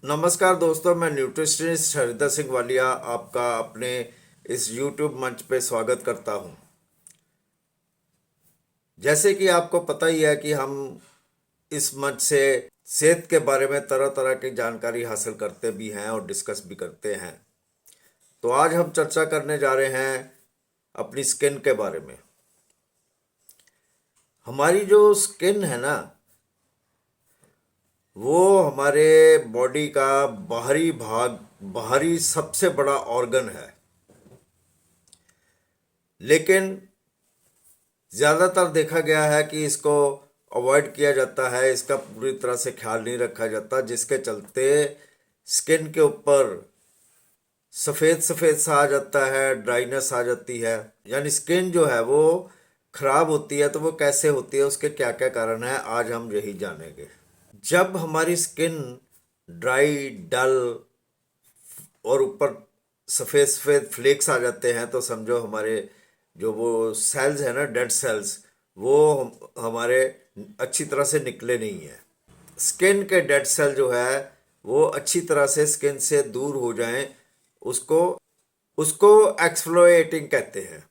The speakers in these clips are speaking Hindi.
नमस्कार दोस्तों, मैं न्यूट्रिशनिस्ट हरिंदर सिंह वालिया आपका अपने इस यूट्यूब मंच पे स्वागत करता हूं। जैसे कि आपको पता ही है कि हम इस मंच से सेहत के बारे में तरह तरह की जानकारी हासिल करते भी हैं और डिस्कस भी करते हैं। तो आज हम चर्चा करने जा रहे हैं अपनी स्किन के बारे में। हमारी जो स्किन है ना, वो हमारे बॉडी का बाहरी भाग, बाहरी सबसे बड़ा ऑर्गन है। लेकिन ज़्यादातर देखा गया है कि इसको अवॉइड किया जाता है, इसका पूरी तरह से ख्याल नहीं रखा जाता, जिसके चलते स्किन के ऊपर सफ़ेद सफ़ेद सा आ जाता है, ड्राइनेस आ जाती है। यानी स्किन जो है वो खराब होती है। तो वो कैसे होती है, उसके क्या क्या कारण है, आज हम यही जानेंगे। जब हमारी स्किन ड्राई, डल और ऊपर सफ़ेद सफ़ेद फ्लेक्स आ जाते हैं, तो समझो हमारे जो वो सेल्स हैं ना, डेड सेल्स, वो हमारे अच्छी तरह से निकले नहीं है। स्किन के डेड सेल जो है वो अच्छी तरह से स्किन से दूर हो जाएं, उसको उसको एक्सफ्लोएटिंग कहते हैं।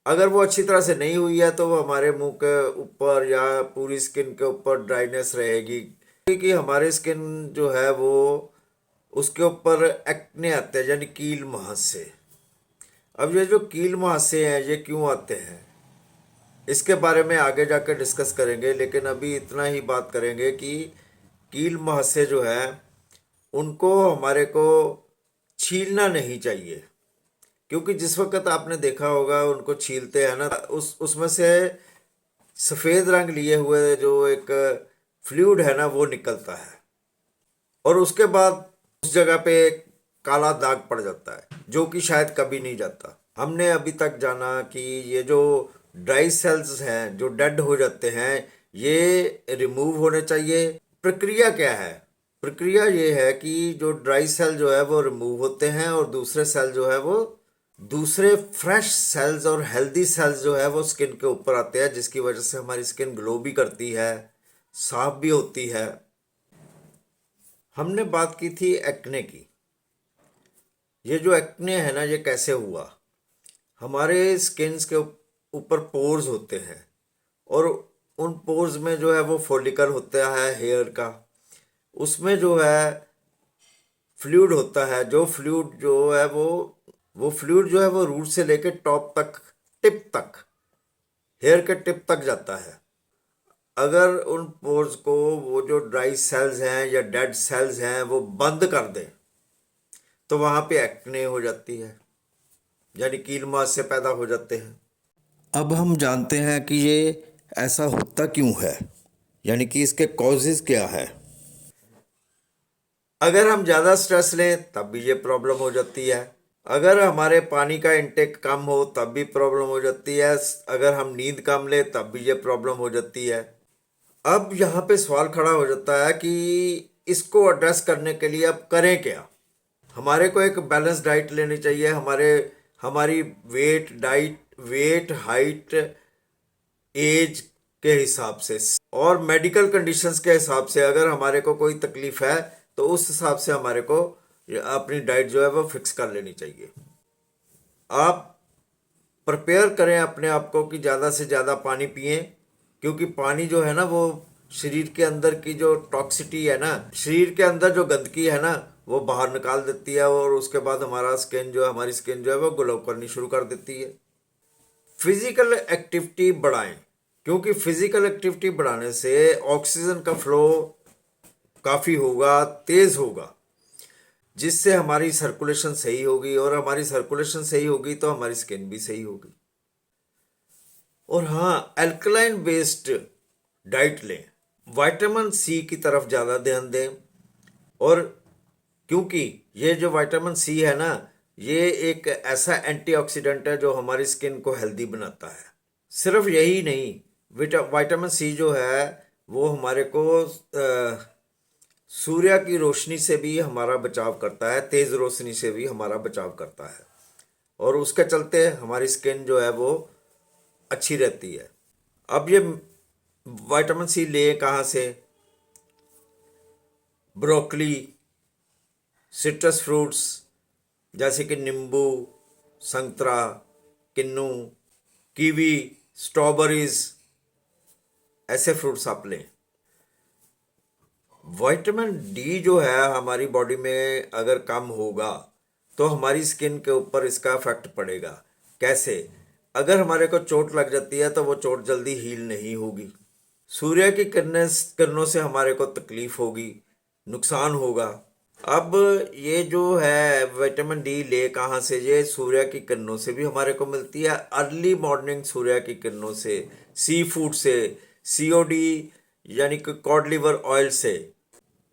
अगर वो अच्छी तरह से नहीं हुई है तो वो हमारे मुंह के ऊपर या पूरी स्किन के ऊपर ड्राइनेस रहेगी, क्योंकि हमारे स्किन जो है वो उसके ऊपर एक्ने आते हैं, यानी कील मुहासे। अब ये जो कील मुहासे हैं ये क्यों आते हैं, इसके बारे में आगे जाकर डिस्कस करेंगे। लेकिन अभी इतना ही बात करेंगे कि कील मुहासे जो है उनको हमारे को छीलना नहीं चाहिए। क्योंकि जिस वक्त आपने देखा होगा उनको छीलते हैं ना, उसमें से सफ़ेद रंग लिए हुए जो एक फ्लूइड है ना, वो निकलता है और उसके बाद उस जगह पे काला दाग पड़ जाता है, जो कि शायद कभी नहीं जाता। हमने अभी तक जाना कि ये जो ड्राई सेल्स हैं जो डेड हो जाते हैं, ये रिमूव होने चाहिए। प्रक्रिया क्या है? प्रक्रिया ये है कि जो ड्राई सेल जो है वो रिमूव होते हैं और दूसरे सेल जो है वो दूसरे फ्रेश सेल्स और हेल्दी सेल्स जो है वो स्किन के ऊपर आते हैं, जिसकी वजह से हमारी स्किन ग्लो भी करती है, साफ भी होती है। हमने बात की थी एक्ने की। ये जो एक्ने है ना, ये कैसे हुआ? हमारे स्किन्स के ऊपर पोर्स होते हैं और उन पोर्स में जो है वो फॉलिकल होता है हेयर का। उसमें जो है फ्लूइड होता है, जो फ्लूइड जो है वो फ्लूइड जो है वो रूट से लेके टॉप तक, टिप तक, हेयर के टिप तक जाता है। अगर उन पोर्स को वो जो ड्राई सेल्स हैं या डेड सेल्स हैं वो बंद कर दें, तो वहाँ पे एक्ने हो जाती है, यानी कील मुहासे पैदा हो जाते हैं। अब हम जानते हैं कि ये ऐसा होता क्यों है, यानी कि इसके कॉजेज़ क्या है। अगर हम ज़्यादा स्ट्रेस लें तब भी ये प्रॉब्लम हो जाती है। अगर हमारे पानी का इंटेक कम हो तब भी प्रॉब्लम हो जाती है। अगर हम नींद कम लें तब भी ये प्रॉब्लम हो जाती है। अब यहाँ पे सवाल खड़ा हो जाता है कि इसको एड्रेस करने के लिए अब करें क्या। हमारे को एक बैलेंस डाइट लेनी चाहिए। हमारी वेट हाइट एज के हिसाब से और मेडिकल कंडीशंस के हिसाब से, अगर हमारे को कोई तकलीफ है तो उस हिसाब से हमारे को अपनी डाइट जो है वो फिक्स कर लेनी चाहिए। आप प्रिपेयर करें अपने आप को कि ज़्यादा से ज़्यादा पानी पिएं, क्योंकि पानी जो है ना वो शरीर के अंदर की जो टॉक्सिटी है ना, शरीर के अंदर जो गंदगी है ना, वो बाहर निकाल देती है और उसके बाद हमारी स्किन जो है वो ग्लो करनी शुरू कर देती है। फिजिकल एक्टिविटी बढ़ाएं, क्योंकि फिजिकल एक्टिविटी बढ़ाने से ऑक्सीजन का फ्लो काफ़ी होगा, तेज़ होगा, जिससे हमारी सर्कुलेशन सही होगी और हमारी सर्कुलेशन सही होगी तो हमारी स्किन भी सही होगी। और हाँ, अल्कलाइन बेस्ड डाइट लें, विटामिन सी की तरफ ज़्यादा ध्यान दें। और क्योंकि ये जो विटामिन सी है ना, ये एक ऐसा एंटीऑक्सीडेंट है जो हमारी स्किन को हेल्दी बनाता है। सिर्फ यही नहीं, विटामिन सी जो है वो हमारे को सूर्य की रोशनी से भी हमारा बचाव करता है, तेज़ रोशनी से भी हमारा बचाव करता है, और उसके चलते हमारी स्किन जो है वो अच्छी रहती है। अब ये विटामिन सी ले कहाँ से? ब्रोकली, सिट्रस फ्रूट्स जैसे कि नींबू, संतरा, किन्नू, कीवी, स्ट्रॉबेरीज, ऐसे फ्रूट्स आप लें। विटामिन डी जो है हमारी बॉडी में अगर कम होगा तो हमारी स्किन के ऊपर इसका इफेक्ट पड़ेगा। कैसे? अगर हमारे को चोट लग जाती है तो वो चोट जल्दी हील नहीं होगी। सूर्य की किरणों से हमारे को तकलीफ होगी, नुकसान होगा। अब ये जो है विटामिन डी ले कहाँ से? ये सूर्य की किरणों से भी हमारे को मिलती है, अर्ली मॉर्निंग सूर्य की किरणों से, सी फूड से, सीओडी यानी कि कॉड लिवर ऑयल से।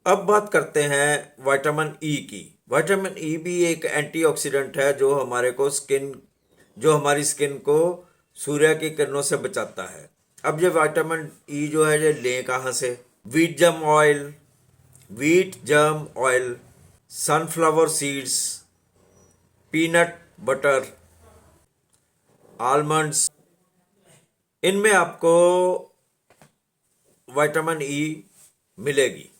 अब बात करते हैं विटामिन ई की। विटामिन ई भी एक एंटीऑक्सीडेंट है जो हमारी स्किन को सूर्य की किरणों से बचाता है। अब ये विटामिन ई जो है ये लें कहाँ से? Wheat germ oil, sunflower seeds, peanut butter, almonds, इनमें आपको विटामिन ई मिलेगी।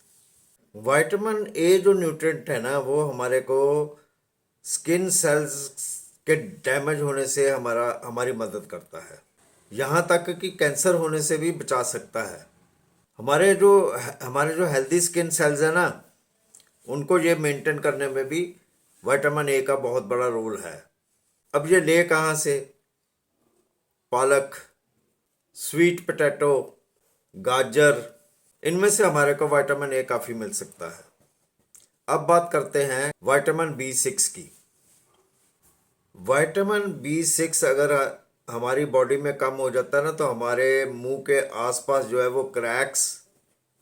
विटामिन ए जो न्यूट्रिएंट है ना, वो हमारे को स्किन सेल्स के डैमेज होने से हमारी मदद करता है। यहाँ तक कि कैंसर होने से भी बचा सकता है। हमारे जो हेल्दी स्किन सेल्स है ना, उनको ये मेंटेन करने में भी विटामिन ए का बहुत बड़ा रोल है। अब ये ले कहाँ से? पालक, स्वीट पोटैटो, गाजर, इनमें से हमारे को विटामिन ए काफ़ी मिल सकता है। अब बात करते हैं विटामिन बी6 की। विटामिन बी6 अगर हमारी बॉडी में कम हो जाता है ना, तो हमारे मुंह के आसपास जो है वो क्रैक्स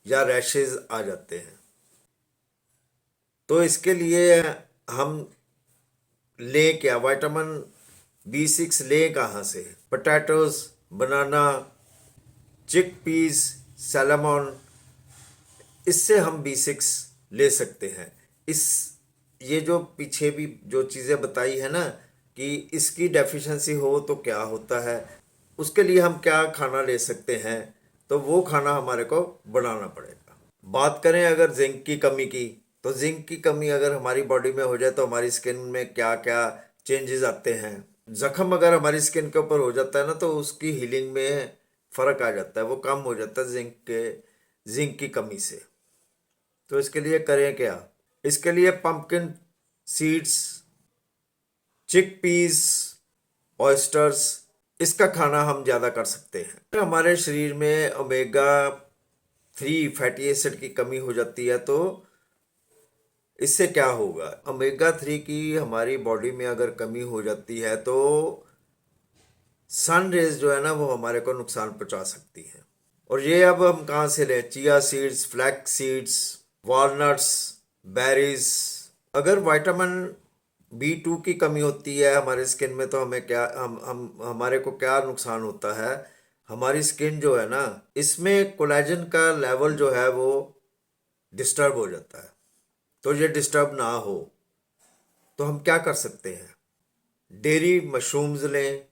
या रैशेज आ जाते हैं। तो इसके लिए हम लें क्या? विटामिन बी6 लें कहाँ से? पोटैटोज, बनाना, चिक पीस, सैलमन, इससे हम बी6 ले सकते हैं। ये जो पीछे भी जो चीज़ें बताई है ना कि इसकी डेफिशिएंसी हो तो क्या होता है, उसके लिए हम क्या खाना ले सकते हैं, तो वो खाना हमारे को बनाना पड़ेगा। बात करें अगर जिंक की कमी की, तो जिंक की कमी अगर हमारी बॉडी में हो जाए तो हमारी स्किन में क्या क्या चेंजेस आते हैं। जख्म अगर हमारी स्किन के ऊपर हो जाता है ना, तो उसकी हीलिंग में फ़र्क आ जाता है, वो कम हो जाता है जिंक की कमी से। तो इसके लिए करें क्या? इसके लिए पंपकिन सीड्स, चिक पीस, ऑयस्टर्स, इसका खाना हम ज़्यादा कर सकते हैं। हमारे शरीर में ओमेगा 3 फैटी एसिड की कमी हो जाती है, तो इससे क्या होगा? ओमेगा 3 की हमारी बॉडी में अगर कमी हो जाती है तो सन रेज जो है ना, वो हमारे को नुकसान पहुंचा सकती है। और ये अब हम कहाँ से लें? Chia seeds, flax seeds, walnuts, berries. अगर विटामिन बी2 की कमी होती है हमारे स्किन में, तो हमारे को क्या नुकसान होता है? हमारी स्किन जो है ना, इसमें कोलेजन का लेवल जो है वो डिस्टर्ब हो जाता है। तो ये डिस्टर्ब ना हो तो हम क्या कर सकते हैं? डेयरी मशरूम्स लें,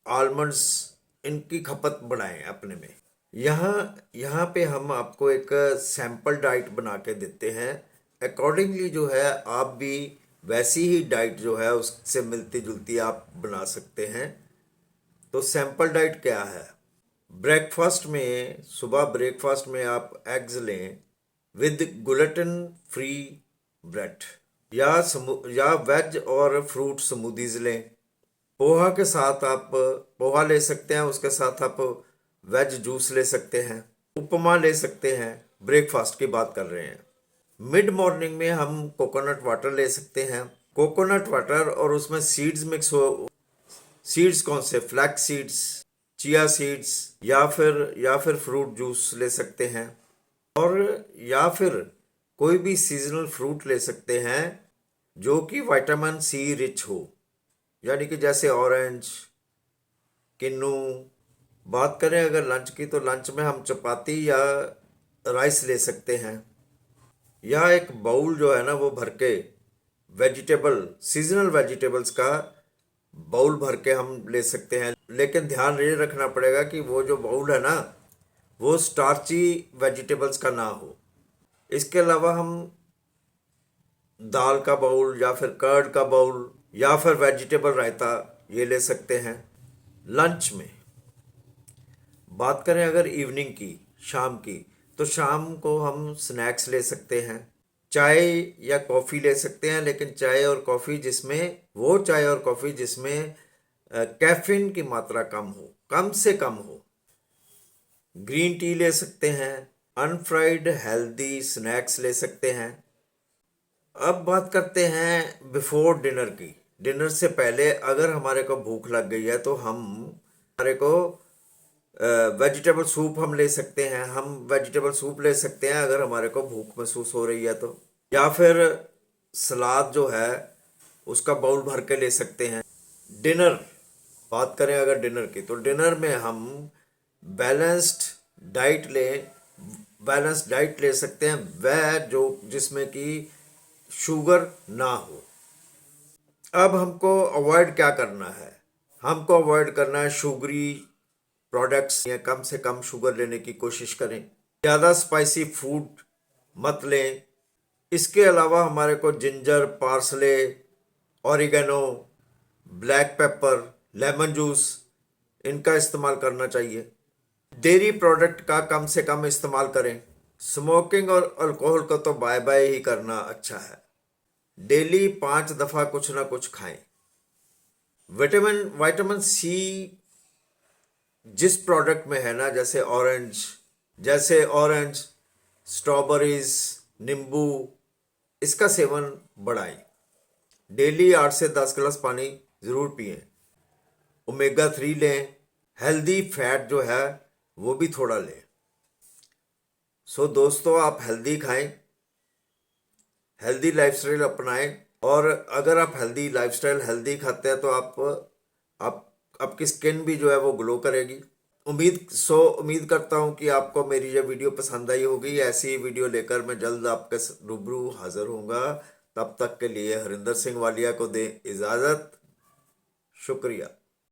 आलमंड्स, इनकी खपत बढ़ाएं अपने में। यहाँ पे हम आपको एक सैम्पल डाइट बना के देते हैं। अकॉर्डिंगली जो है आप भी वैसी ही डाइट जो है उससे मिलती जुलती आप बना सकते हैं। तो सैम्पल डाइट क्या है? सुबह ब्रेकफास्ट में आप एग्स लें विद ग्लूटेन फ्री ब्रेड, या वेज और फ्रूट स्मूदीज लें। पोहा के साथ आप पोहा ले सकते हैं, उसके साथ आप वेज जूस ले सकते हैं, उपमा ले सकते हैं। ब्रेकफास्ट की बात कर रहे हैं। मिड मॉर्निंग में हम कोकोनट वाटर ले सकते हैं। कोकोनट वाटर और उसमें सीड्स मिक्स हो। सीड्स कौन से? फ्लैक्स सीड्स, चिया सीड्स, या फिर फ्रूट जूस ले सकते हैं। और या फिर कोई भी सीजनल फ्रूट ले सकते हैं जो कि विटामिन सी रिच हो, यानी कि जैसे ऑरेंज, किन्नू। बात करें अगर लंच की, तो लंच में हम चपाती या राइस ले सकते हैं, या एक बाउल जो है ना वो भर के सीजनल वेजिटेबल्स का बाउल भर के हम ले सकते हैं। लेकिन ध्यान ये रखना पड़ेगा कि वो जो बाउल है ना, वो स्टार्ची वेजिटेबल्स का ना हो। इसके अलावा हम दाल का बाउल या फिर कर्ड का बाउल या फिर वेजिटेबल रायता ये ले सकते हैं। लंच में बात करें अगर इवनिंग की, शाम की, तो शाम को हम स्नैक्स ले सकते हैं। चाय या कॉफ़ी ले सकते हैं, लेकिन चाय और कॉफ़ी जिसमें, वो चाय और कॉफ़ी जिसमें कैफीन की मात्रा कम हो, कम से कम हो। ग्रीन टी ले सकते हैं। अनफ्राइड हेल्दी स्नैक्स ले सकते हैं। अब बात करते हैं बिफोर डिनर की। डिनर से पहले अगर हमारे को भूख लग गई है तो हमारे को वेजिटेबल सूप हम ले सकते हैं। हम वेजिटेबल सूप ले सकते हैं अगर हमारे को भूख महसूस हो रही है तो, या फिर सलाद जो है उसका बाउल भर के ले सकते हैं। डिनर बात करें अगर डिनर की, तो डिनर में हम बैलेंस्ड डाइट लें। बैलेंस्ड डाइट ले सकते हैं वह जो जिसमें कि शुगर ना हो। अब हमको अवॉइड क्या करना है? हमको अवॉइड करना है शुगरी प्रोडक्ट्स, या कम से कम शुगर लेने की कोशिश करें। ज़्यादा स्पाइसी फूड मत लें। इसके अलावा हमारे को ginger, parsley, oregano, black pepper, lemon juice, इनका इस्तेमाल करना चाहिए। डेयरी प्रोडक्ट का कम से कम इस्तेमाल करें। स्मोकिंग और अल्कोहल का तो बाय बाय ही करना अच्छा है। डेली 5 दफ़ा कुछ ना कुछ खाएं। विटामिन सी जिस प्रोडक्ट में है ना, जैसे ऑरेंज, स्ट्रॉबेरीज, नींबू, इसका सेवन बढ़ाएं। डेली 8 से 10 गिलास पानी ज़रूर पिएं। ओमेगा 3 लें। हेल्दी फैट जो है वो भी थोड़ा लें। सो दोस्तों, आप हेल्दी खाएं, हेल्दी लाइफस्टाइल अपनाएं। और अगर आप हेल्दी लाइफस्टाइल, हेल्दी खाते हैं तो आप आपकी स्किन भी जो है वो ग्लो करेगी। उम्मीद करता हूँ कि आपको मेरी ये वीडियो पसंद आई होगी। ऐसी ही वीडियो लेकर मैं जल्द आपके रूबरू हाजिर होऊंगा। तब तक के लिए हरिंदर सिंह वालिया को दें इजाज़त। शुक्रिया।